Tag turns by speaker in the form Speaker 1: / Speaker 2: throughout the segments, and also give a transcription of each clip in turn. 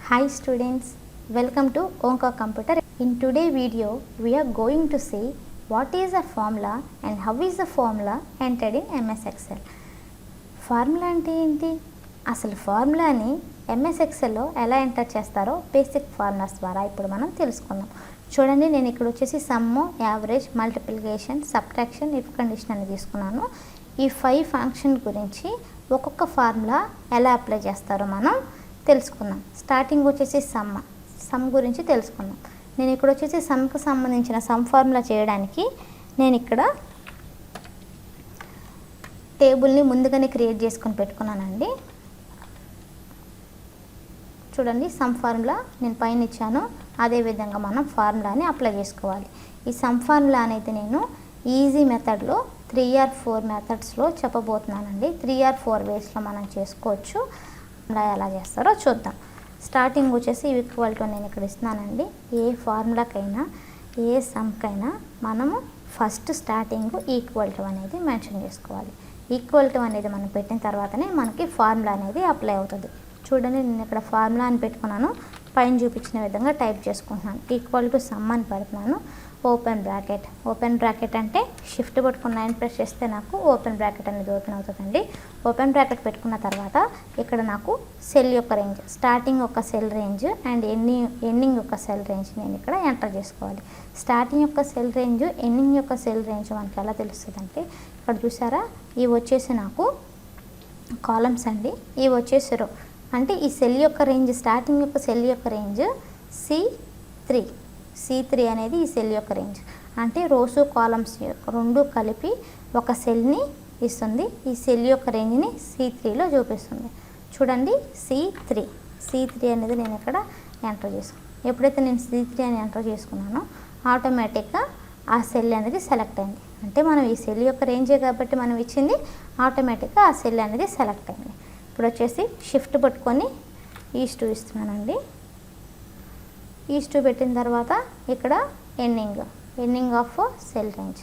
Speaker 1: Hi students, welcome to Onka Computer. In today's video, we are going to see what is a formula and how is the formula entered in MS Excel. Formula అంటే ఏంటి? అసలు ఫార్ములాని MS Excelలో ఎలా enter చేస్తారో basic formulas ద్వారా ఇప్పుడు మనం తెలుసుకుందాం. చూడండి, నేను ఇక్కడ వచ్చేసి some, average, multiplication, subtraction, if condition అని తీసుకున్నాను. ఈ 5 ఫంక్షన్ గురించి ఒక్కొక్క ఫార్ములా ఎలా అప్లై చేస్తారో మనం తెలుసుకుందాం. స్టార్టింగ్ వచ్చేసి సమ్ గురించి తెలుసుకుందాం. నేను ఇక్కడ వచ్చేసి సమ్కి సంబంధించిన సమ్ ఫార్ములా చేయడానికి నేను ఇక్కడ టేబుల్ని ముందుగానే క్రియేట్ చేసుకొని పెట్టుకున్నానండి. చూడండి, సమ్ ఫార్ములా నేను పైన ఇచ్చాను. అదేవిధంగా మనం ఫార్ములాని అప్లై చేసుకోవాలి. ఈ సమ్ ఫార్ములా అనేది నేను ఈజీ మెథడ్లో 3 or 4 మెథడ్స్లో చెప్పబోతున్నానండి. 3 or 4 వేస్లో మనం చేసుకోవచ్చు. ఎలా చేస్తారో చూద్దాం. స్టార్టింగ్ వచ్చేసి ఈక్వల్ టు నేను ఇక్కడ ఇస్తున్నానండి. ఏ ఫార్ములాకైనా ఏ సమ్కైనా మనము ఫస్ట్ స్టార్టింగ్ ఈక్వల్ టు అనేది మెన్షన్ చేసుకోవాలి. ఈక్వల్ టు అనేది మనం పెట్టిన తర్వాతనే మనకి ఫార్ములా అనేది అప్లై అవుతుంది. చూడండి, నేను ఇక్కడ ఫార్ములా అని పెట్టుకున్నాను. పైన చూపించిన విధంగా టైప్ చేసుకుంటున్నాను. ఈక్వల్ టు సమ్ అని పెడుతున్నాను. ఓపెన్ బ్రాకెట్ అంటే షిఫ్ట్ పట్టుకుని 9 ప్రెస్ చేస్తే నాకు ఓపెన్ బ్రాకెట్ అనేది ఓపెన్ అవుతుందండి. ఓపెన్ బ్రాకెట్ పెట్టుకున్న తర్వాత ఇక్కడ నాకు సెల్ యొక్క రేంజ్, స్టార్టింగ్ యొక్క సెల్ రేంజ్ అండ్ ఎండింగ్ యొక్క సెల్ రేంజ్ నేను ఇక్కడ ఎంటర్ చేసుకోవాలి. స్టార్టింగ్ యొక్క సెల్ రేంజ్, ఎండింగ్ యొక్క సెల్ రేంజ్ మనకి ఎలా తెలుస్తుంది అంటే ఇక్కడ చూసారా, ఇవి వచ్చేసి నాకు కాలమ్స్ అండి. ఇవి వచ్చేసి రో అంటే ఈ సెల్ యొక్క రేంజ్, స్టార్టింగ్ యొక్క సెల్ యొక్క రేంజ్ C3 అనేది ఈ సెల్ యొక్క రేంజ్. అంటే రోసు కాలమ్స్ రెండు కలిపి ఒక సెల్ని ఇస్తుంది. ఈ సెల్ యొక్క రేంజ్ని C3లో చూపిస్తుంది. చూడండి, C3 అనేది నేను ఇక్కడ ఎంటర్ చేసుకున్నాను. ఎప్పుడైతే నేను C3 అని ఎంటర్ చేసుకున్నానో ఆటోమేటిక్గా ఆ సెల్ అనేది సెలెక్ట్ అయింది. అంటే మనం ఈ సెల్ యొక్క రేంజే కాబట్టి మనం ఇచ్చింది, ఆటోమేటిక్గా ఆ సెల్ అనేది సెలెక్ట్ అయింది. ఇప్పుడు వచ్చేసి షిఫ్ట్ పట్టుకొని ఈస్2 ఇస్తున్నానండి. ఈస్2 పెట్టిన తర్వాత ఇక్కడ ఎండింగ్ ఆఫ్ సెల్ రేంజ్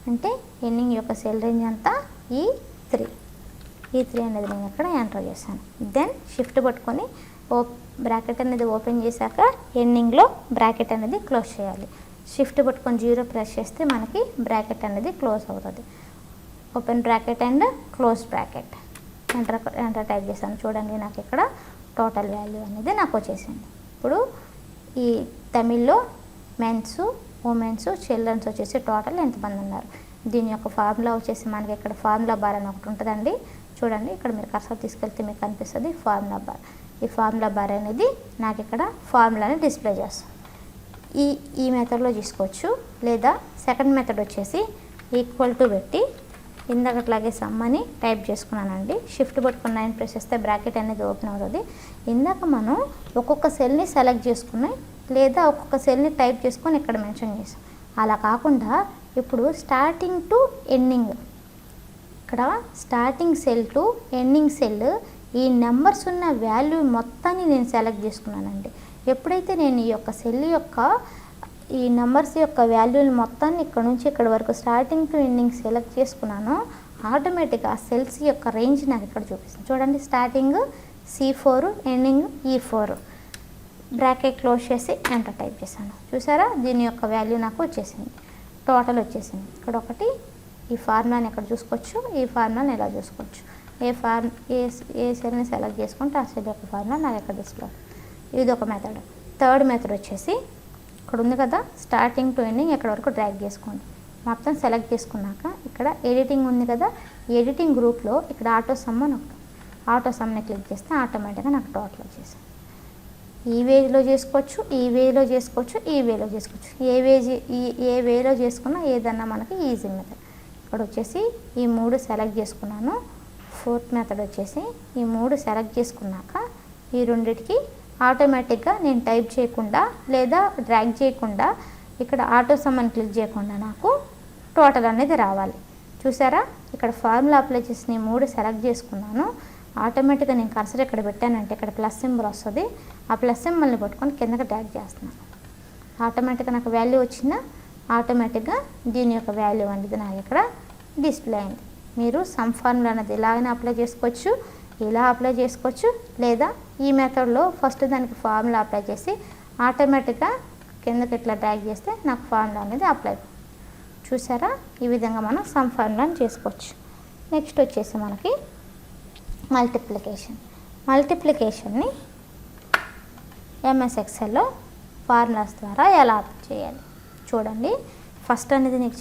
Speaker 1: అంటే ఎండింగ్ యొక్క సెల్ రేంజ్ అంతా E3 అనేది నేను ఇక్కడ ఎంటర్ చేశాను. దెన్ షిఫ్ట్ పట్టుకొని బ్రాకెట్ అనేది ఓపెన్ చేశాక ఎండింగ్లో బ్రాకెట్ అనేది క్లోజ్ చేయాలి. షిఫ్ట్ పట్టుకొని 0 ప్రెస్ చేస్తే మనకి బ్రాకెట్ అనేది క్లోజ్ అవుతుంది. Open bracket and close bracket enter type చేశాను. చూడండి, నాకు ఇక్కడ టోటల్ వాల్యూ అనేది నాకు వచ్చేసింది. ఇప్పుడు ఈ తమిళ్లో మెన్స్, ఉమెన్స్, చిల్డ్రన్స్ వచ్చేసి టోటల్ ఎంతమంది ఉన్నారు. దీని యొక్క ఫార్ములా వచ్చేసి మనకి ఇక్కడ ఫార్ములా బార్ అని ఒకటి ఉంటుందండి. చూడండి, ఇక్కడ మీరు కర్సర్ తీసుకెళ్తే మీకు కనిపిస్తుంది ఫార్ములా బార్. ఈ ఫార్ములా బార్ అనేది నాకు ఇక్కడ ఫార్ములాని డిస్ప్లే చేస్తుంది. ఈ మెథడ్లో తీసుకోవచ్చు. లేదా సెకండ్ మెథడ్ వచ్చేసి ఈక్వల్ టు పెట్టి ఇందాకట్లాగే సమ్ అని టైప్ చేసుకున్నానండి. షిఫ్ట్ పట్టుకుని 9 ప్రెస్ చేస్తే బ్రాకెట్ అనేది ఓపెన్ అవుతుంది. ఇందాక మనం ఒక్కొక్క సెల్ని సెలెక్ట్ చేసుకున్నాం, లేదా ఒక్కొక్క సెల్ని టైప్ చేసుకొని ఇక్కడ మెన్షన్ చేసాం. అలా కాకుండా ఇప్పుడు స్టార్టింగ్ టు ఎండింగ్, ఇక్కడ starting cell to ending cell, ఈ నెంబర్స్ ఉన్న వాల్యూ మొత్తాన్ని నేను సెలెక్ట్ చేసుకున్నానండి. ఎప్పుడైతే నేను ఈ యొక్క సెల్ యొక్క ఈ నెంబర్స్ యొక్క వాల్యూని మొత్తాన్ని ఇక్కడ నుంచి ఇక్కడ వరకు స్టార్టింగ్ టు ఎండింగ్ సెలెక్ట్ చేసుకున్నానో ఆటోమేటిక్గా ఆ సెల్స్ యొక్క రేంజ్ నాకు ఇక్కడ చూపిస్తుంది. చూడండి, starting C4, ending E4. Bracket close చేసి ఎంటర్ టైప్ చేశాను. చూసారా, దీని యొక్క వాల్యూ నాకు వచ్చేసింది, టోటల్ వచ్చేసింది. ఇక్కడ ఒకటి ఈ ఫార్ములాని ఇక్కడ చూసుకోవచ్చు, ఈ ఫార్ములాని ఎలా చూసుకోవచ్చు. ఏ సెల్ని సెలెక్ట్ చేసుకుంటే ఆ సెల్ యొక్క ఫార్ములా నాకు ఇక్కడ డిస్ప్లే. ఇది ఒక మెథడ్. థర్డ్ మెథడ్ వచ్చేసి ఇక్కడ ఉంది కదా, స్టార్టింగ్ టు ఎండింగ్ ఎక్కడ వరకు డ్రాగ్ చేసుకోండి. మొత్తం సెలెక్ట్ చేసుకున్నాక ఇక్కడ ఎడిటింగ్ ఉంది కదా, ఎడిటింగ్ గ్రూప్లో ఇక్కడ ఆటో సమ్ అని ఒకటి, ఆటో సమ్ని క్లిక్ చేస్తే ఆటోమేటిక్గా నాకు టోటల్ వచ్చేసింది. ఈ వేలో చేసుకోవచ్చు, ఈ వేలో చేసుకోవచ్చు, ఈ వేలో చేసుకోవచ్చు. ఏ వేలో చేసుకున్నా ఏదన్నా మనకి ఈజీ మెథడ్. ఇక్కడ వచ్చేసి ఈ 3 సెలెక్ట్ చేసుకున్నాను. ఫోర్త్ మెథడ్ వచ్చేసి ఈ 3 సెలెక్ట్ చేసుకున్నాక ఈ రెండిటికి ఆటోమేటిక్గా నేను టైప్ చేయకుండా లేదా డ్రాగ్ చేయకుండా ఇక్కడ ఆటో సమ్ అని క్లిక్ చేయకుండా నాకు టోటల్ అనేది రావాలి. చూసారా, ఇక్కడ ఫార్ములా అప్లై చేసి నేను 3 సెలెక్ట్ చేసుకున్నాను. ఆటోమేటిక్గా నేను కర్సర్ ఇక్కడ పెట్టానంటే ఇక్కడ ప్లస్ సింబల్ వస్తుంది. ఆ ప్లస్ సింబల్ని పట్టుకొని కిందకి డ్రాగ్ చేస్తున్నాను. ఆటోమేటిక్గా నాకు వాల్యూ వచ్చిందా, ఆటోమేటిక్గా దీని యొక్క వాల్యూ అనేది నాకు ఇక్కడ డిస్ప్లే అయింది. మీరు సమ్ ఫార్ములా అనేది ఇలాగనే అప్లై చేసుకోవచ్చు, ఇలా అప్లై చేసుకోవచ్చు, లేదా ఈ మెథడ్లో ఫస్ట్ దానికి ఫార్ములా అప్లై చేసి ఆటోమేటిక్గా కిందకి ఇట్లా డ్రాగ్ చేస్తే నాకు ఫార్ములా అనేది అప్లై. చూసారా, ఈ విధంగా మనం సమ్ ఫార్ములాని చేసుకోవచ్చు. నెక్స్ట్ వచ్చేసి మనకి మల్టిప్లికేషన్ని ఎంఎస్ ఎక్సెల్లో ఫార్ములాస్ ద్వారా ఎలా అప్లై చేయాలి చూడండి. ఫస్ట్ అనేది మీకు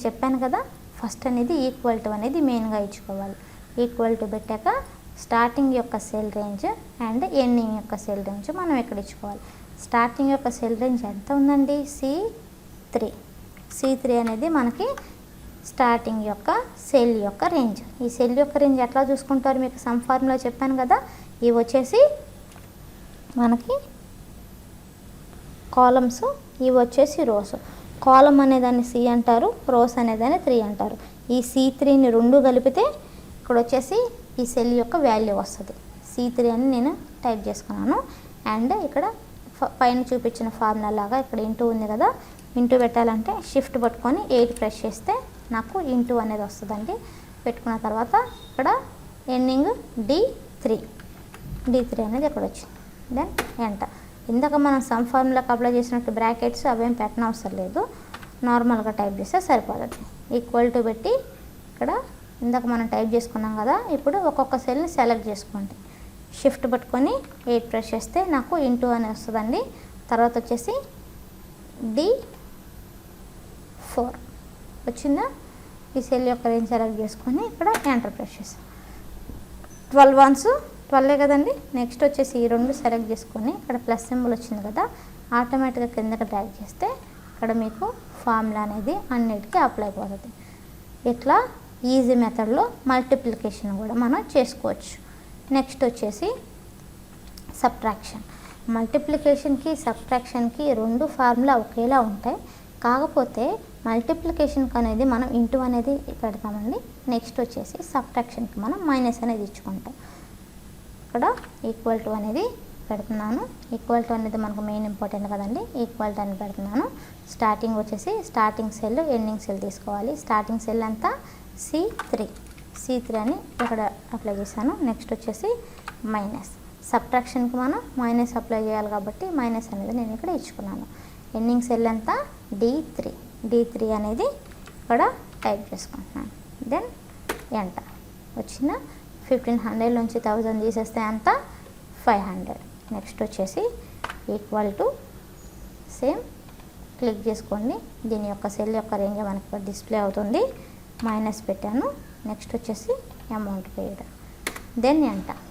Speaker 1: చెప్పాను కదా, ఫస్ట్ అనేది ఈక్వల్ టు అనేది మెయిన్గా ఇచ్చుకోవాలి. ఈక్వల్ టు పెట్టాక స్టార్టింగ్ యొక్క సెల్ రేంజ్ అండ్ ఎండింగ్ యొక్క సెల్ రేంజ్ మనం ఇక్కడ ఇచ్చుకోవాలి. స్టార్టింగ్ యొక్క సెల్ రేంజ్ ఎంత ఉందండి? C3 అనేది మనకి స్టార్టింగ్ యొక్క సెల్ యొక్క రేంజ్. ఈ సెల్ యొక్క రేంజ్ ఎట్లా చూసుకుంటారు మీకు సమ్ ఫార్ములా చెప్పాను కదా. ఇవి వచ్చేసి మనకి కాలమ్స్, ఇవి వచ్చేసి రోస్. కాలం అనేదాన్ని C అంటారు, రోస్ అనేదాన్ని 3 అంటారు. ఈ C3ని రెండు కలిపితే ఇక్కడ వచ్చేసి ఈ సెల్ యొక్క వాల్యూ వస్తుంది. C3 అని నేను టైప్ చేసుకున్నాను. అండ్ ఇక్కడ పైన చూపించిన ఫార్ములా లాగా ఇక్కడ ఇంటూ ఉంది కదా, ఇంటూ పెట్టాలంటే షిఫ్ట్ పట్టుకొని 8 ప్రెస్ చేస్తే నాకు ఇంటూ అనేది వస్తుందండి. పెట్టుకున్న తర్వాత ఇక్కడ ఎండింగ్ D3 అనేది ఇక్కడ వచ్చింది. Then enter. ఇందాక మనం సమ్ ఫార్ములాకి అప్లై చేసినట్టు బ్రాకెట్స్ అవేం పెట్టనవసరం లేదు, నార్మల్గా టైప్ చేస్తే సరిపోతుంది. ఈక్వల్ టు పెట్టి ఇక్కడ ఇందాక మనం టైప్ చేసుకున్నాం కదా, ఇప్పుడు ఒక్కొక్క సెల్ని సెలెక్ట్ చేసుకోండి. షిఫ్ట్ పట్టుకొని 8 ప్రెస్ చేస్తే నాకు ఇంటూ అని వస్తుందండి. తర్వాత వచ్చేసి D4 వచ్చిందా. ఈ సెల్ యొక్క రేంజ్ సెలెక్ట్ చేసుకొని ఇక్కడ ఎంటర్ ప్రెస్ చేస్తాం. 12 వన్స్ 12 కదండి. నెక్స్ట్ వచ్చేసి ఈ రెండు సెలెక్ట్ చేసుకొని ఇక్కడ ప్లస్ సింబల్ వచ్చింది కదా, ఆటోమేటిక్గా కిందకి డ్రాగ్ చేస్తే ఇక్కడ మీకు ఫార్ములా అనేది అన్నిటికీ అప్లై అయిపోతుంది. ఇట్లా ఈజీ మెథడ్లో మల్టిప్లికేషన్ కూడా మనం చేసుకోవచ్చు. నెక్స్ట్ వచ్చేసి సబ్ట్రాక్షన్. మల్టిప్లికేషన్కి సబ్ట్రాక్షన్కి రెండు ఫార్ములా ఒకేలా ఉంటాయి. కాకపోతే మల్టిప్లికేషన్కి అనేది మనం ఇంటూ అనేది పెడతామండి. నెక్స్ట్ వచ్చేసి సబ్ట్రాక్షన్కి మనం మైనస్ అనేది ఇచ్చుకుంటాం. ఇక్కడ ఈక్వల్ టు అనేది పెడుతున్నాను. ఈక్వల్ టు అనేది మనకు మెయిన్ ఇంపార్టెంట్ కదండి. ఈక్వల్ టు అని పెడుతున్నాను. స్టార్టింగ్ వచ్చేసి స్టార్టింగ్ సెల్ ఎండింగ్ సెల్ తీసుకోవాలి. స్టార్టింగ్ సెల్ అంతా C3 అని ఇక్కడ అప్లై చేశాను. నెక్స్ట్ వచ్చేసి మైనస్. సబ్ట్రాక్షన్కి మనం మైనస్ అప్లై చేయాలి కాబట్టి మైనస్ అనేది నేను ఇక్కడ ఇచ్చుకున్నాను. ఎండింగ్ సెల్ అంతా D3 అనేది ఇక్కడ టైప్ చేసుకుంటున్నాను. Then enter. వచ్చిన 1500 నుంచి 1000 తీసేస్తే అంతా 500. నెక్స్ట్ వచ్చేసి ఈక్వల్ టు సేమ్ క్లిక్ చేసుకోండి. దీని యొక్క సెల్ యొక్క రేంజ్ మనకి డిస్ప్లే అవుతుంది. మైనస్ పెట్టాను. నెక్స్ట్ వచ్చేసి అమౌంట్ పేడ్. Then enter.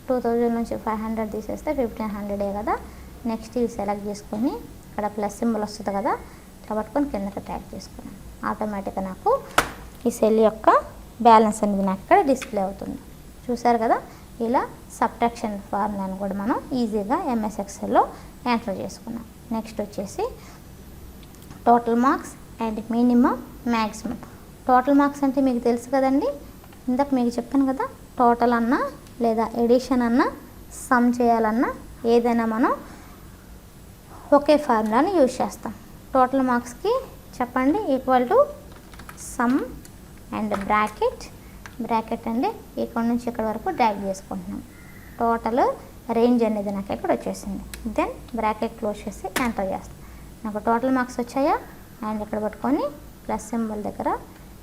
Speaker 1: 2000 నుంచి 500 తీసేస్తే 1500 కదా. నెక్స్ట్ ఇది సెలెక్ట్ చేసుకొని ఇక్కడ ప్లస్ సింబల్ వస్తుంది కదా, ఇట్లా పట్టుకొని కిందకి ట్యాగ్ చేసుకున్నాను. ఆటోమేటిక్గా నాకు ఈ సెల్ యొక్క బ్యాలెన్స్ అనేది నాకు ఇక్కడ డిస్ప్లే అవుతుంది. చూసారు కదా, ఇలా సబ్ట్రాక్షన్ ఫార్ములాను కూడా మనం ఈజీగా ఎంఎస్ ఎక్సెల్లో ఎంటర్ చేసుకున్నాం. నెక్స్ట్ వచ్చేసి total marks and minimum maximum. Total marks అంటే మీకు తెలుసు కదండి, ఇందాక మీకు చెప్పాను కదా, టోటల్ అన్నా లేదా ఎడిషన్ అన్నా సమ్ చేయాలన్నా ఏదైనా మనం ఒకే ఫార్ములాని యూజ్ చేస్తాం. టోటల్ మార్క్స్కి చెప్పండి equal to some and bracket అండి ఇక్కడ నుంచి ఇక్కడ వరకు డ్రాగ్ చేసుకుంటున్నాం. టోటల్ రేంజ్ అనేది నాకు ఇక్కడ వచ్చేసింది. దెన్ బ్రాకెట్ క్లోజ్ చేసి ఎంటర్ చేస్తాం. నాకు టోటల్ మార్క్స్ వచ్చాయా, అండ్ ఇక్కడ పట్టుకొని ప్లస్ సింబల్ దగ్గర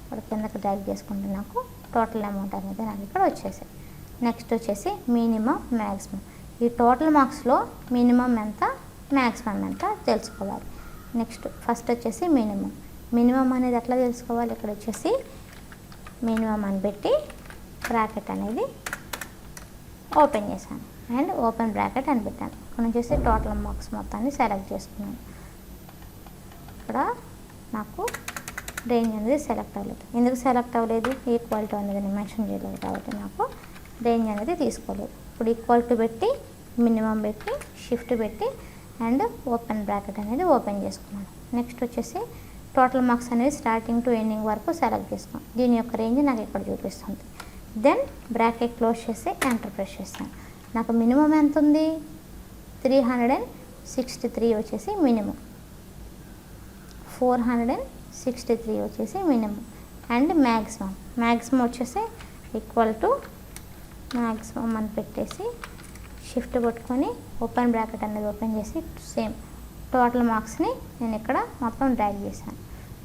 Speaker 1: ఇక్కడ కిందకి డ్రాగ్ చేసుకుంటే నాకు టోటల్ అమౌంట్ అనేది నాకు ఇక్కడ వచ్చేసాయి. నెక్స్ట్ వచ్చేసి మినిమం మ్యాక్సిమం. ఈ టోటల్ మార్క్స్లో మినిమం ఎంత మ్యాక్సిమం ఎంత తెలుసుకోవాలి. నెక్స్ట్ ఫస్ట్ వచ్చేసి మినిమం అనేది ఎట్లా తెలుసుకోవాలి, ఇక్కడ వచ్చేసి మినిమం అని పెట్టి బ్రాకెట్ అనేది ఓపెన్ చేశాను అండ్ ఓపెన్ బ్రాకెట్ అని పెట్టాను. ఇక్కడ వచ్చేసి టోటల్ మార్క్స్ మొత్తాన్ని సెలెక్ట్ చేసుకున్నాను. ఇక్కడ నాకు రేంజ్ అనేది సెలెక్ట్ అవ్వలేదు. ఎందుకు సెలెక్ట్ అవ్వలేదు, ఈక్వాలిటీ అనేది నేను మెన్షన్ చేయలేదు కాబట్టి నాకు రేంజ్ అనేది తీసుకోలేదు. ఇప్పుడు ఈక్వాలిటీ పెట్టి మినిమం పెట్టి షిఫ్ట్ పెట్టి అండ్ ఓపెన్ బ్రాకెట్ అనేది ఓపెన్ చేసుకున్నాను. నెక్స్ట్ వచ్చేసి టోటల్ మార్క్స్ అనేది స్టార్టింగ్ టు ఎండింగ్ వరకు సెలెక్ట్ చేసుకున్నాను. దీని యొక్క రేంజ్ నాకు ఇక్కడ చూపిస్తుంది. దెన్ బ్రాకెట్ క్లోజ్ చేసి ఎంటర్ ప్రెస్ చేస్తాను. నాకు మినిమం ఎంత ఉంది, 363 వచ్చేసి మినిమం, 463 వచ్చేసి మినిమం అండ్ మ్యాక్సిమం వచ్చేసి ఈక్వల్ టు మ్యాక్సిమం అని పెట్టేసి షిఫ్ట్ పట్టుకొని ఓపెన్ బ్రాకెట్ అనేది ఓపెన్ చేసి సేమ్ టోటల్ మార్క్స్ని నేను ఇక్కడ మొత్తం డ్రాగ్ చేశాను.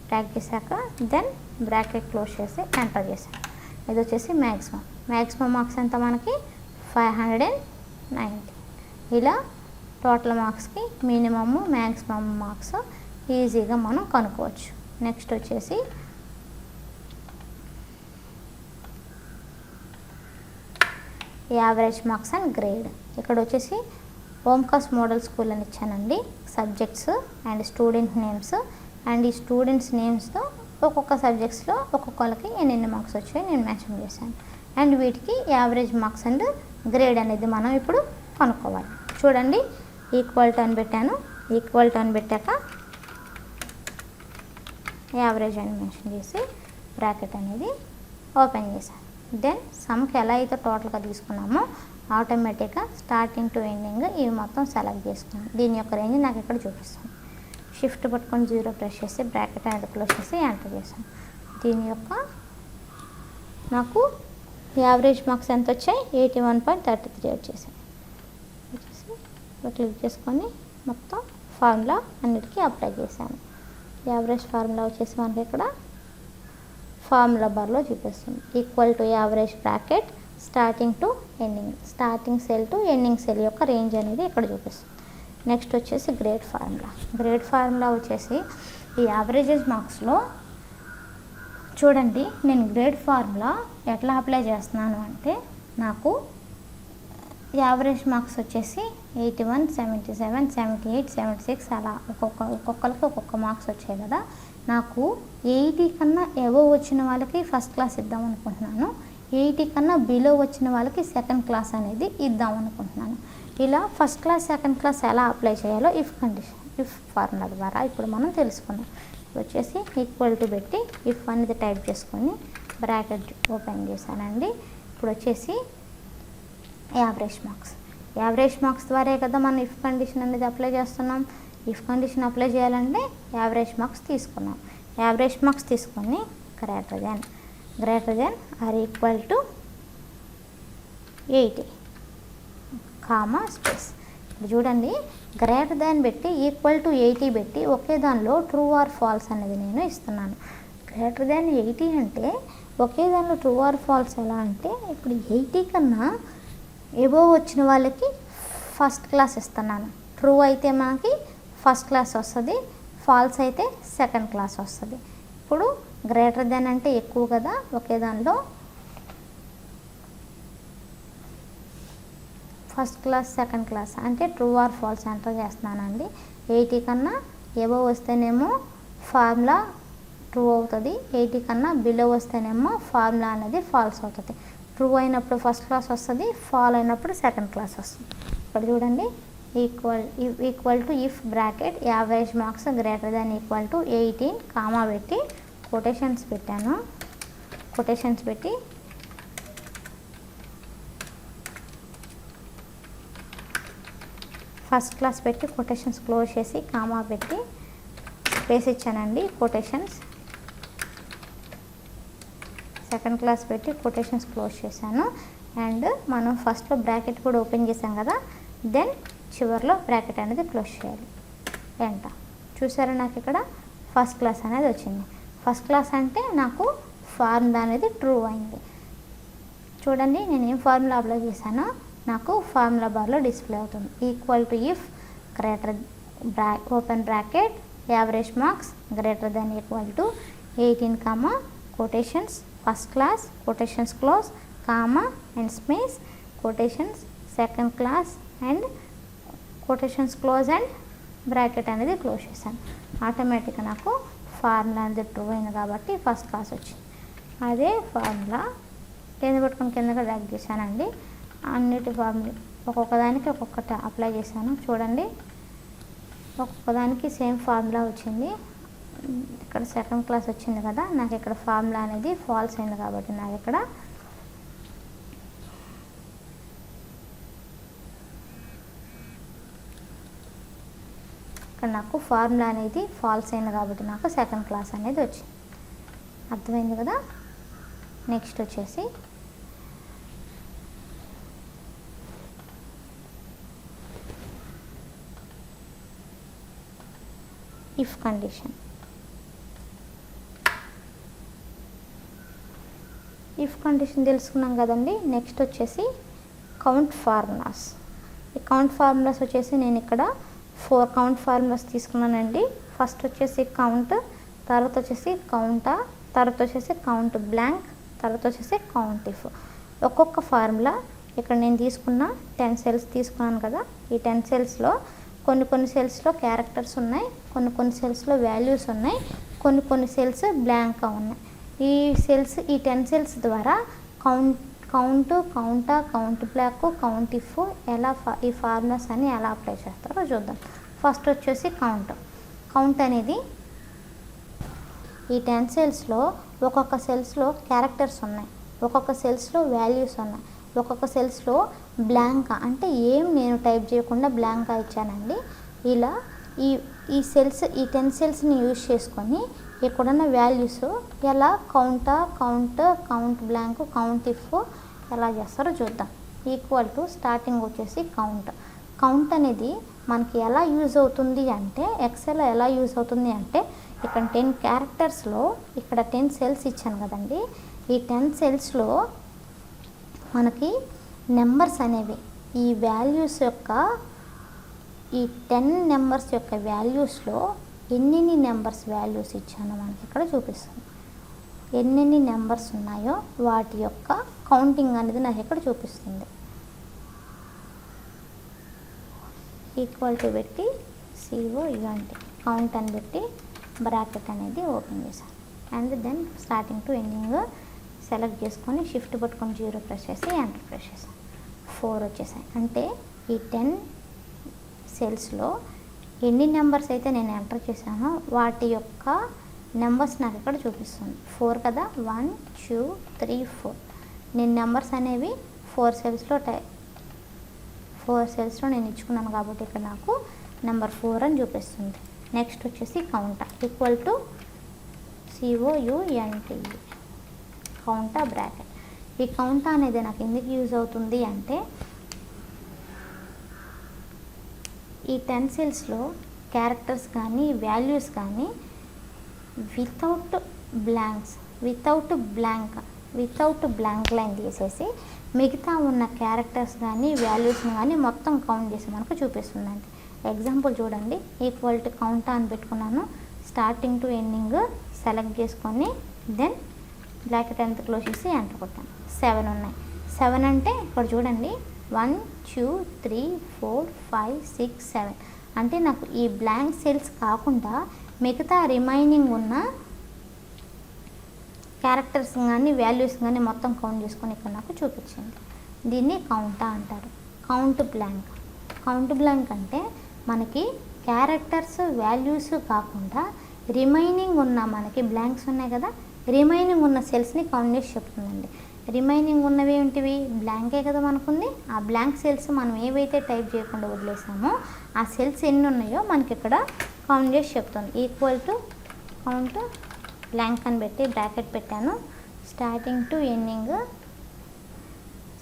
Speaker 1: డ్రాగ్ చేశాక దెన్ బ్రాకెట్ క్లోజ్ చేసి ఎంటర్ చేశాను. ఇది వచ్చేసి మ్యాక్సిమం మార్క్స్ ఎంత మనకి 590. ఇలా టోటల్ మార్క్స్కి మినిమమ్ మ్యాక్సిమం మార్క్స్ ఈజీగా మనం కనుక్కోవచ్చు. నెక్స్ట్ వచ్చేసి యావరేజ్ మార్క్స్ అండ్ గ్రేడ్. ఇక్కడ వచ్చేసి ఓంకాస్ మోడల్ స్కూల్ అని ఇచ్చానండి. Subjects and student names and ఈ స్టూడెంట్స్ నేమ్స్తో ఒక్కొక్క సబ్జెక్ట్స్లో ఒక్కొక్కరికి ఎన్ని మార్క్స్ వచ్చాయో నేను మెన్షన్ చేశాను. అండ్ వీటికి యావరేజ్ మార్క్స్ అండ్ గ్రేడ్ అనేది మనం ఇప్పుడు కనుక్కోవాలి. చూడండి, ఈక్వల్ టు అని పెట్టాను. ఈక్వల్ టు అని పెట్టాక యావరేజ్ అని మెన్షన్ చేసి బ్రాకెట్ అనేది ఓపెన్ చేశాను. దెన్ సమ్కి ఎలా అయితే టోటల్గా తీసుకున్నామో ఆటోమేటిక్గా స్టార్టింగ్ టు ఎండింగ్ ఇవి మొత్తం సెలెక్ట్ చేసుకున్నాను. దీని యొక్క రేంజ్ నాకు ఇక్కడ చూపిస్తాను. షిఫ్ట్ పట్టుకొని 0 ప్రెస్ చేసి బ్రాకెట్ అనేది క్లోజ్ చేసి ఎంటర్ చేశాను. దీని యొక్క నాకు యావరేజ్ మార్క్స్ ఎంత వచ్చాయి 81.33 వచ్చేసాయి. క్లిక్ చేసుకొని మొత్తం ఫార్ములా అన్నిటికీ అప్లై చేశాను. యావరేజ్ ఫార్ములా వచ్చేసి మనకి ఇక్కడ ఫార్ములా బార్లో చూపిస్తుంది. Equal to average bracket starting to ending, starting cell to ending cell యొక్క రేంజ్ అనేది ఇక్కడ చూపిస్తుంది. నెక్స్ట్ వచ్చేసి గ్రేడ్ ఫార్ములా వచ్చేసి ఈ యావరేజెస్ మార్క్స్లో చూడండి, నేను గ్రేడ్ ఫార్ములా ఎట్లా అప్లై చేస్తున్నాను అంటే నాకు యావరేజ్ మార్క్స్ వచ్చేసి 81, 77, 78, 76 అలా ఒక్కొక్కరికి ఒక్కొక్క మార్క్స్ వచ్చాయి కదా. నాకు 80 కన్నా ఎబోవ్ వచ్చిన వాళ్ళకి ఫస్ట్ క్లాస్ ఇద్దాం అనుకుంటున్నాను. 80 కన్నా బిలో వచ్చిన వాళ్ళకి సెకండ్ క్లాస్ అనేది ఇద్దాం అనుకుంటున్నాను. ఇలా ఫస్ట్ క్లాస్ సెకండ్ క్లాస్ ఎలా అప్లై చేయాలో ఇఫ్ ఫార్ములా ద్వారా ఇప్పుడు మనం తెలుసుకున్నాం. వచ్చేసి ఈక్వల్ టు పెట్టి ఇఫ్ అనేది టైప్ చేసుకొని బ్రాకెట్ ఓపెన్ చేశానండి. ఇప్పుడు వచ్చేసి యావరేజ్ మార్క్స్ ద్వారా కదా మనం ఇఫ్ కండిషన్ అనేది అప్లై చేస్తున్నాం. ఇఫ్ కండిషన్ అప్లై చేయాలంటే యావరేజ్ మార్క్స్ తీసుకున్నాం. యావరేజ్ మార్క్స్ తీసుకొని greater than or equal to 80 comma space. ఇప్పుడు చూడండి, గ్రేటర్ దాన్ పెట్టి ఈక్వల్ టు 80 పెట్టి ఒకే దానిలో ట్రూ ఆర్ ఫాల్స్ అనేది నేను ఇస్తున్నాను. గ్రేటర్ దాన్ 80 అంటే ఒకే దానిలో ట్రూ ఆర్ ఫాల్స్ ఎలా అంటే ఇప్పుడు 80 కన్నా ఎబోవ్ వచ్చిన వాళ్ళకి ఫస్ట్ క్లాస్ ఇస్తున్నాను. ట్రూ అయితే మనకి ఫస్ట్ క్లాస్ వస్తుంది, ఫాల్స్ అయితే సెకండ్ క్లాస్ వస్తుంది. ఇప్పుడు గ్రేటర్ దెన్ అంటే ఎక్కువ కదా, ఒకే దానిలో ఫస్ట్ క్లాస్ సెకండ్ క్లాస్ అంటే ట్రూ ఆర్ ఫాల్స్ ఎంటర్ చేస్తున్నానండి. 80 కన్నా ఎబోవ్ వస్తేనేమో ఫార్ములా ట్రూ అవుతుంది, 80 కన్నా బిలో వస్తేనేమో ఫార్ములా అనేది ఫాల్స్ అవుతుంది. ట్రూ అయినప్పుడు ఫస్ట్ క్లాస్ వస్తుంది, ఫాల్ అయినప్పుడు సెకండ్ క్లాస్ వస్తుంది. ఇక్కడ చూడండి, equal to if bracket average marks greater than equal to 18 comma పెట్టి కొటేషన్స్ పెట్టాను. కొటేషన్స్ పెట్టి ఫస్ట్ క్లాస్ పెట్టి కొటేషన్స్ క్లోజ్ చేసి కామా పెట్టి స్పేస్ ఇచ్చానండి. కొటేషన్స్ సెకండ్ క్లాస్ పెట్టి కొటేషన్స్ క్లోజ్ చేశాను. అండ్ మనం ఫస్ట్లో బ్రాకెట్ కూడా ఓపెన్ చేసాం కదా, దెన్ చివరిలో బ్రాకెట్ అనేది క్లోజ్ చేయాలి. చూసారా, నాకు ఇక్కడ ఫస్ట్ క్లాస్ అనేది వచ్చింది. ఫస్ట్ క్లాస్ అంటే నాకు ఫార్ములా అనేది ట్రూ అయింది. చూడండి, నేను ఏం ఫార్ములా అప్లై చేశానో నాకు ఫార్ములా బార్లో డిస్ప్లే అవుతుంది. Equal to if open bracket average marks greater than equal to 18 comma quotations first class quotations close comma and space quotations second class and quotations close and bracket అనేది close చేశాను. ఆటోమేటిక్గా నాకు formula అనేది true అయింది కాబట్టి first class వచ్చింది. అదే formula కింద పెట్టుకుని కిందగా డ్రాగ్ చేశానండి. అన్నిటి ఫార్ములా ఒక్కొక్క దానికి ఒక్కొక్కటి అప్లై చేశాను. చూడండి, ఒక్కొక్క దానికి సేమ్ ఫార్ములా వచ్చింది. ఇక్కడ సెకండ్ క్లాస్ వచ్చింది కదా, నాకు ఇక్కడ ఫార్ములా అనేది ఫాల్స్ అయింది కాబట్టి నాకు ఇక్కడ నాకు ఫార్ములా అనేది ఫాల్స్ అయింది కాబట్టి నాకు సెకండ్ క్లాస్ అనేది వచ్చింది. అర్థమైంది కదా. నెక్స్ట్ వచ్చేసి ఇఫ్ కండిషన్. ఇఫ్ కండిషన్ తెలుసుకున్నాం కదండి. నెక్స్ట్ వచ్చేసి కౌంట్ ఫార్ములాస్. ఈ కౌంట్ ఫార్ములాస్ వచ్చేసి నేను ఇక్కడ 4 కౌంట్ ఫార్ములాస్ తీసుకున్నానండి. ఫస్ట్ వచ్చేసి కౌంట్, తర్వాత వచ్చేసి కౌంటా, తర్వాత వచ్చేసి కౌంట్ బ్లాంక్, తర్వాత వచ్చేసి కౌంట్ ఇఫ్. ఒక్కొక్క ఫార్ములా ఇక్కడ నేను తీసుకున్న 10 సెల్స్ తీసుకున్నాను కదా. ఈ 10 సెల్స్లో కొన్ని సెల్స్లో క్యారెక్టర్స్ ఉన్నాయి, కొన్ని సెల్స్లో వాల్యూస్ ఉన్నాయి, కొన్ని సెల్స్ బ్లాంక్గా ఉన్నాయి. ఈ 10 సెల్స్ ద్వారా count, counta, count blank, count if ఎలా ఈ ఫార్ములాస్ అని ఎలా అప్లై చేస్తారో చూద్దాం. ఫస్ట్ వచ్చేసి కౌంట్ అనేది ఈ 10 సెల్స్లో ఒక్కొక్క సెల్స్లో క్యారెక్టర్స్ ఉన్నాయి, ఒక్కొక్క సెల్స్లో వాల్యూస్ ఉన్నాయి, ఒక్కొక్క సెల్స్లో బ్లాంక్ అంటే ఏం నేను టైప్ చేయకుండా బ్లాంక్గా ఇచ్చానండి. ఇలా ఈ 10 సెల్స్ని యూజ్ చేసుకొని ఇక్కడున్న వాల్యూస్ ఎలా కౌంట్ బ్లాంక్, కౌంట్ ఇఫ్ ఎలా చేస్తారో చూద్దాం. ఈక్వల్ టు స్టార్టింగ్ వచ్చేసి కౌంట్ అనేది మనకి ఎలా యూజ్ అవుతుంది అంటే ఎక్సెల్లో ఎలా యూజ్ అవుతుంది అంటే ఇక్కడ 10 క్యారెక్టర్స్లో ఇక్కడ 10 సెల్స్ ఇచ్చాను కదండి. ఈ 10 సెల్స్లో మనకి నెంబర్స్ అనేవి ఈ వాల్యూస్ యొక్క ఈ 10 నెంబర్స్ యొక్క వాల్యూస్లో ఎన్ని నెంబర్స్ వాల్యూస్ ఇచ్చానో మనకి ఇక్కడ చూపిస్తుంది. ఎన్ని నెంబర్స్ ఉన్నాయో వాటి యొక్క కౌంటింగ్ అనేది నాకు ఇక్కడ చూపిస్తుంది. ఈక్వల్ టు పెట్టి COUNT కౌంట్ అని పెట్టి బ్రాకెట్ అనేది ఓపెన్ చేశాను. And then starting to ending select చేసుకొని షిఫ్ట్ పట్టుకొని 0 ప్రెస్ చేసి ఎంటర్ ప్రెస్ చేశాను. 4 వచ్చేసాయి. అంటే ఈ 10 సెల్స్లో ఎన్ని నెంబర్స్ అయితే నేను ఎంటర్ చేశానో వాటి యొక్క నెంబర్స్ నాకు ఇక్కడ చూపిస్తుంది. 4 కదా, 1 2 3 4. నేను నెంబర్స్ అనేవి 4 సెల్స్లో నేను ఇచ్చుకున్నాను కాబట్టి ఇక్కడ నాకు నెంబర్ 4 అని చూపిస్తుంది. నెక్స్ట్ వచ్చేసి కౌంటా ఈక్వల్ టు COUNT కౌంటా బ్రాకెట్. ఈ కౌంటా అనేది నాకు ఎందుకు యూజ్ అవుతుంది అంటే ఈ 10 సెల్స్లో క్యారెక్టర్స్ కానీ వాల్యూస్ కానీ వితౌట్ బ్లాంక్ లైన్ తీసేసి మిగతా ఉన్న క్యారెక్టర్స్ కానీ వాల్యూస్ని కానీ మొత్తం కౌంట్ చేసి మనకు చూపిస్తుందండి. ఎగ్జాంపుల్ చూడండి. ఈక్వల్ టు కౌంటా అని పెట్టుకున్నాను. స్టార్టింగ్ టు ఎండింగ్ సెలెక్ట్ చేసుకొని దెన్ బ్రాకెట్ అంతా క్లోజ్ చేసి ఎంటర్ కొట్టాను. 7 ఉన్నాయి. 7 అంటే ఇక్కడ చూడండి 1 2 3 4 5 6 7. అంటే నాకు ఈ బ్లాంక్ సెల్స్ కాకుండా మిగతా రిమైనింగ్ ఉన్న క్యారెక్టర్స్ కానీ వాల్యూస్ కానీ మొత్తం కౌంట్ చేసుకొని ఇక్కడ నాకు చూపించింది. దీన్ని కౌంటా అంటారు. కౌంట్ బ్లాంక్ అంటే మనకి క్యారెక్టర్స్ వాల్యూస్ కాకుండా రిమైనింగ్ ఉన్న మనకి బ్లాంక్స్ ఉన్నాయి కదా, రిమైనింగ్ ఉన్న సెల్స్ని కౌంట్ చేసి చెప్తుందండి. రిమైనింగ్ ఉన్నవి ఏంటివి? బ్లాంకే కదా మనకుంది. ఆ బ్లాంక్ సెల్స్ మనం ఏవైతే టైప్ చేయకుండా వదిలేసామో ఆ సెల్స్ ఎన్ని ఉన్నాయో మనకి ఇక్కడ కౌంట్ చేసి చెప్తుంది. ఈక్వల్ టు కౌంట్ బ్లాంక్ అని పెట్టి బ్రాకెట్ పెట్టాను. స్టార్టింగ్ టు ఎండింగ్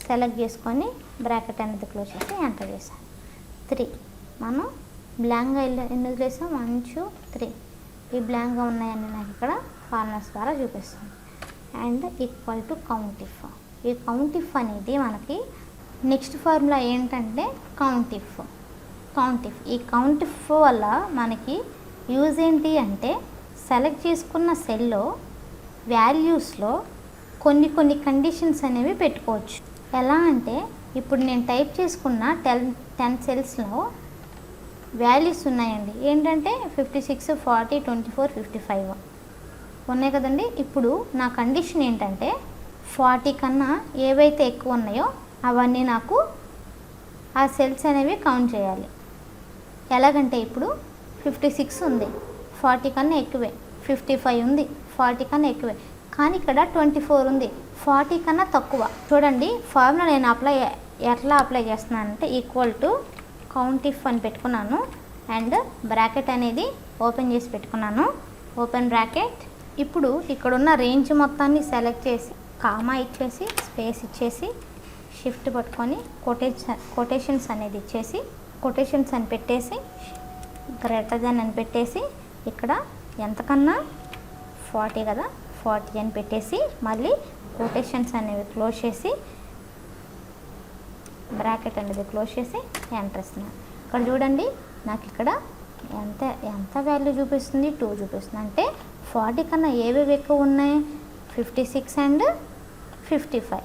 Speaker 1: సెలెక్ట్ చేసుకొని బ్రాకెట్ అనేది క్లోజ్ చేసి ఎంటర్ చేశాను. 3 మనం బ్లాంక్గా ఎన్ని వదిలేసాం? 1 2 3. ఈ బ్లాంక్గా ఉన్నాయని నాకు ఇక్కడ ఫార్ములాస్ ద్వారా చూపిస్తుంది. And equal to count if. ఈ కౌంట్ ఇఫ్ అనేది మనకి నెక్స్ట్ ఫార్ములా ఏంటంటే కౌంట్ ఇఫ్. ఈ కౌంట్ ఇఫ్ వల్ల మనకి యూజ్ ఏంటి అంటే సెలెక్ట్ చేసుకున్న సెల్లో వాల్యూస్లో కొన్ని కండిషన్స్ అనేవి పెట్టుకోవచ్చు. ఎలా అంటే ఇప్పుడు నేను టైప్ చేసుకున్న 10 సెల్స్లో వాల్యూస్ ఉన్నాయండి. ఏంటంటే 56 40 24 55 ఉన్నాయి కదండి. ఇప్పుడు నా కండిషన్ ఏంటంటే 40 కన్నా ఏవైతే ఎక్కువ ఉన్నాయో అవన్నీ నాకు ఆ సెల్స్ అనేవి కౌంట్ చేయాలి. ఎలాగంటే ఇప్పుడు 56 ఉంది, 40 కన్నా ఎక్కువే. 55 ఉంది, 40 కన్నా ఎక్కువే. కానీ ఇక్కడ 24 ఉంది, 40 కన్నా తక్కువ. చూడండి ఫార్ములా నేను ఎట్లా అప్లై చేస్తున్నానంటే ఈక్వల్ టు కౌంట్ ఇఫ్ అని పెట్టుకున్నాను. అండ్ బ్రాకెట్ అనేది ఓపెన్ చేసి పెట్టుకున్నాను. Open bracket. ఇప్పుడు ఇక్కడున్న రేంజ్ మొత్తాన్ని సెలెక్ట్ చేసి కామా ఇచ్చేసి స్పేస్ ఇచ్చేసి షిఫ్ట్ పట్టుకొని కొటేషన్స్ అనేది ఇచ్చేసి కొటేషన్స్ అని పెట్టేసి గ్రేటర్ దెన్ అని పెట్టేసి ఇక్కడ ఎంతకన్నా 40 కదా, 40 అని పెట్టేసి మళ్ళీ కొటేషన్స్ అనేవి క్లోజ్ చేసి బ్రాకెట్ అనేది క్లోజ్ చేసి ఎంటర్ ఇస్తున్నాను. ఇక్కడ చూడండి నాకు ఇక్కడ ఎంత వాల్యూ చూపిస్తుంది, 2 చూపిస్తుంది. అంటే 40 కన్నా ఏవేవి ఎక్కువ ఉన్నాయి, 56 అండ్ 55.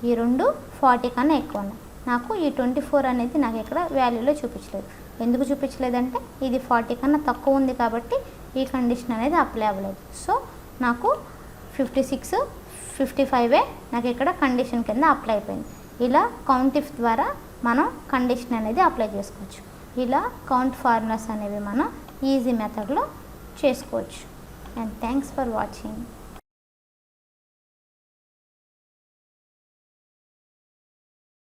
Speaker 1: ఈ రెండు 40 కన్నా ఎక్కువ ఉన్నాయి. నాకు ఈ 24 అనేది నాకు ఇక్కడ వాల్యూలో చూపించలేదు. ఎందుకు చూపించలేదంటే ఇది 40 కన్నా తక్కువ ఉంది కాబట్టి ఈ కండిషన్ అనేది అప్లై అవ్వలేదు. సో నాకు 56, 55 నాకు ఇక్కడ కండిషన్ కింద అప్లై అయిపోయింది. ఇలా కౌంట్ ఇఫ్ ద్వారా మనం కండిషన్ అనేది అప్లై చేసుకోవచ్చు. ఇలా కౌంట్ ఫార్ములాస్ అనేవి మనం ఈజీ మెథడ్లో చేసుకోవచ్చు. And thanks for watching.